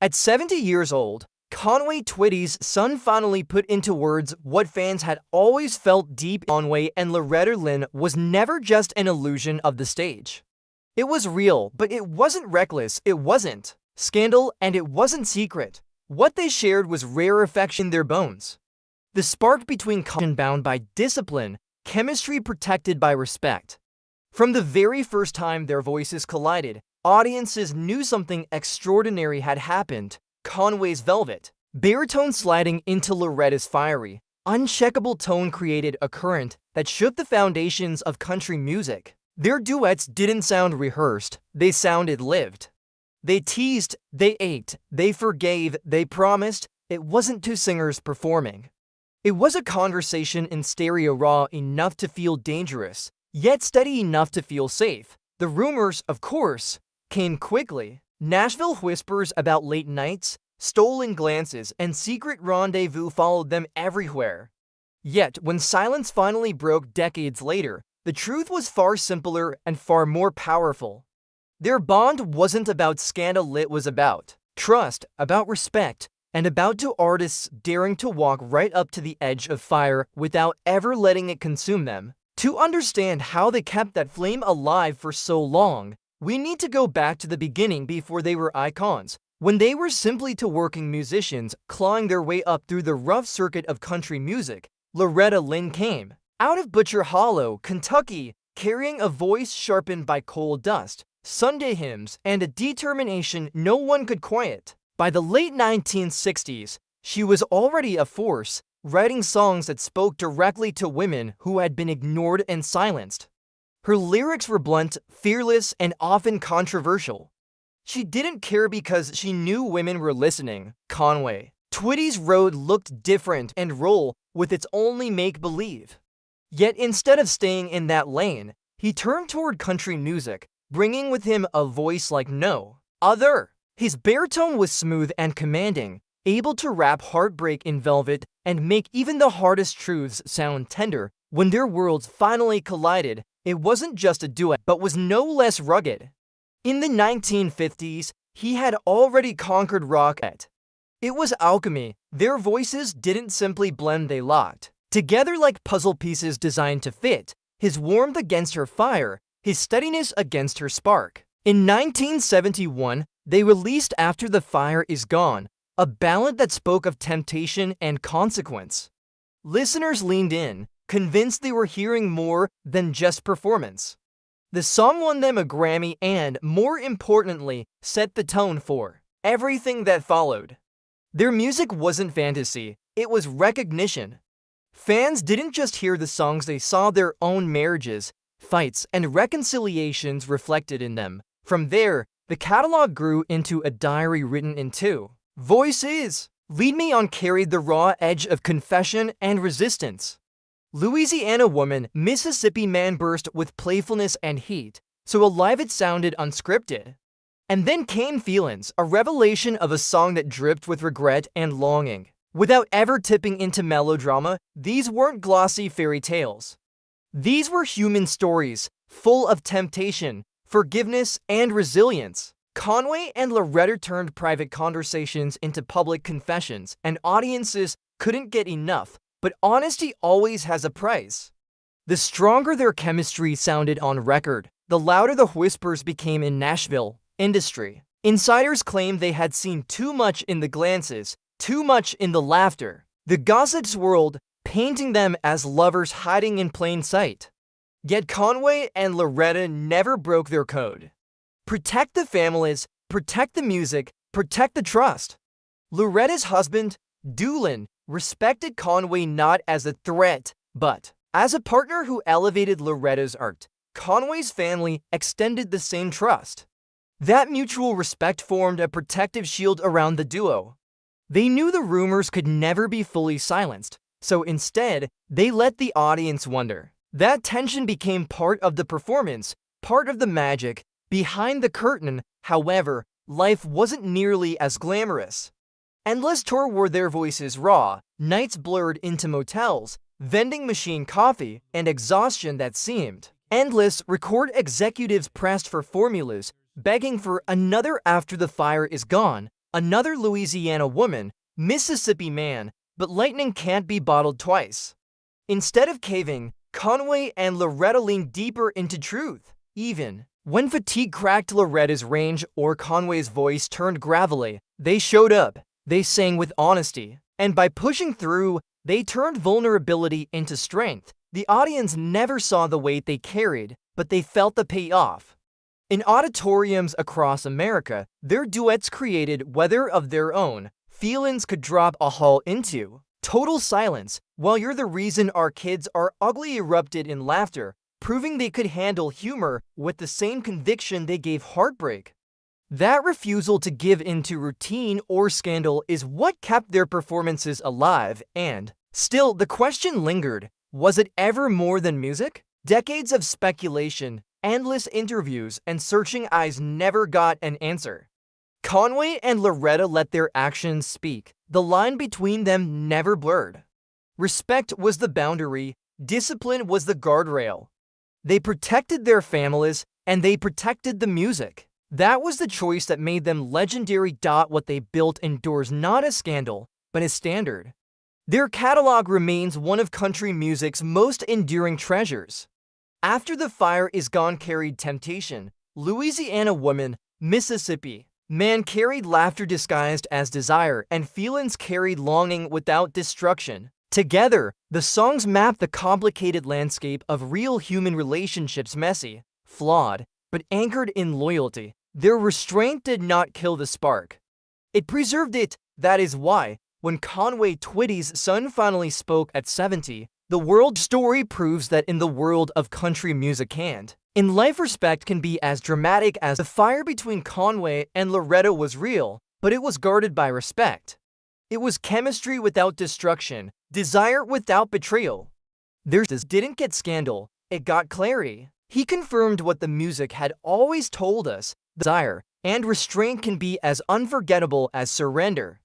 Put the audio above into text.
At 70 years old, Conway Twitty's son finally put into words what fans had always felt deep. Conway and Loretta Lynn was never just an illusion of the stage. It was real, but it wasn't reckless, it wasn't scandal, and it wasn't secret. What they shared was rare affection in their bones. The spark between bound by discipline, chemistry protected by respect. From the very first time their voices collided, audiences knew something extraordinary had happened. Conway's velvet baritone sliding into Loretta's fiery, uncheckable tone created a current that shook the foundations of country music. Their duets didn't sound rehearsed, they sounded lived. They teased, they ached, they forgave, they promised. It wasn't two singers performing. It was a conversation in stereo, raw enough to feel dangerous, yet steady enough to feel safe. The rumors, of course, came quickly. Nashville whispers about late nights, stolen glances, and secret rendezvous followed them everywhere. Yet, when silence finally broke decades later, the truth was far simpler and far more powerful. Their bond wasn't about scandal, it was about trust, about respect, and about two artists daring to walk right up to the edge of fire without ever letting it consume them. To understand how they kept that flame alive for so long, we need to go back to the beginning, before they were icons, when they were simply two working musicians clawing their way up through the rough circuit of country music. Loretta Lynn came out of Butcher Hollow, Kentucky, carrying a voice sharpened by coal dust, Sunday hymns, and a determination no one could quiet. By the late 1960s, she was already a force, writing songs that spoke directly to women who had been ignored and silenced. Her lyrics were blunt, fearless, and often controversial. She didn't care because she knew women were listening. Conway Twitty's road looked different and roll with its only make-believe. Yet instead of staying in that lane, he turned toward country music, bringing with him a voice like no other. His baritone was smooth and commanding, able to wrap heartbreak in velvet and make even the hardest truths sound tender. When their worlds finally collided, it wasn't just a duet, but was no less rugged. In the 1950s, he had already conquered rock. It was alchemy. Their voices didn't simply blend, they locked together like puzzle pieces designed to fit. His warmth against her fire, his steadiness against her spark. In 1971, they released After the Fire Is Gone, a ballad that spoke of temptation and consequence. Listeners leaned in, convinced they were hearing more than just performance. The song won them a Grammy and, more importantly, set the tone for everything that followed. Their music wasn't fantasy, it was recognition. Fans didn't just hear the songs, they saw their own marriages, fights, and reconciliations reflected in them. From there, the catalog grew into a diary written in two voices. Lead Me On carried the raw edge of confession and resistance. Louisiana Woman, Mississippi Man burst with playfulness and heat, so alive it sounded unscripted. And then came Feelin's, a revelation of a song that dripped with regret and longing. Without ever tipping into melodrama, these weren't glossy fairy tales. These were human stories, full of temptation, forgiveness, and resilience. Conway and Loretta turned private conversations into public confessions, and audiences couldn't get enough. But honesty always has a price. The stronger their chemistry sounded on record, the louder the whispers became in Nashville industry. Insiders claimed they had seen too much in the glances, too much in the laughter. The gossip swirled, painting them as lovers hiding in plain sight. Yet Conway and Loretta never broke their code. Protect the families, protect the music, protect the trust. Loretta's husband, Doolin, respected Conway not as a threat, but as a partner who elevated Loretta's art. Conway's family extended the same trust. That mutual respect formed a protective shield around the duo. They knew the rumors could never be fully silenced, so instead, they let the audience wonder. That tension became part of the performance, part of the magic. Behind the curtain, however, life wasn't nearly as glamorous. Endless tour wore their voices raw, nights blurred into motels, vending machine coffee, and exhaustion that seemed endless. Record executives pressed for formulas, begging for another After the Fire Is Gone, Another Louisiana woman, Mississippi man, but lightning can't be bottled twice. Instead of caving, Conway and Loretta leaned deeper into truth. Even when fatigue cracked Loretta's range or Conway's voice turned gravelly, they showed up. They sang with honesty. And by pushing through, they turned vulnerability into strength. The audience never saw the weight they carried, but they felt the payoff. In auditoriums across America, their duets created weather of their own. Feelings could drop a hall into total silence, while You're the Reason Our Kids Are Ugly erupted in laughter, proving they could handle humor with the same conviction they gave heartbreak. That refusal to give in to routine or scandal is what kept their performances alive, and still, the question lingered, was it ever more than music? Decades of speculation, endless interviews, and searching eyes never got an answer. Conway and Loretta let their actions speak. The line between them never blurred. Respect was the boundary, discipline was the guardrail. They protected their families, and they protected the music. That was the choice that made them legendary. What they built endures not as scandal, but as standard. Their catalog remains one of country music's most enduring treasures. After the Fire Is Gone carried temptation, Louisiana woman, Mississippi man carried laughter disguised as desire, and feelings carried longing without destruction. Together, the songs map the complicated landscape of real human relationships, messy, flawed, but anchored in loyalty. Their restraint did not kill the spark. It preserved it. That is why, when Conway Twitty's son finally spoke at 70, the world story proves that in the world of country music and in life, respect can be as dramatic as the fire between Conway and Loretta was real, but it was guarded by respect. It was chemistry without destruction, desire without betrayal. Theirs didn't get scandal, it got clarity. He confirmed what the music had always told us: desire and restraint can be as unforgettable as surrender.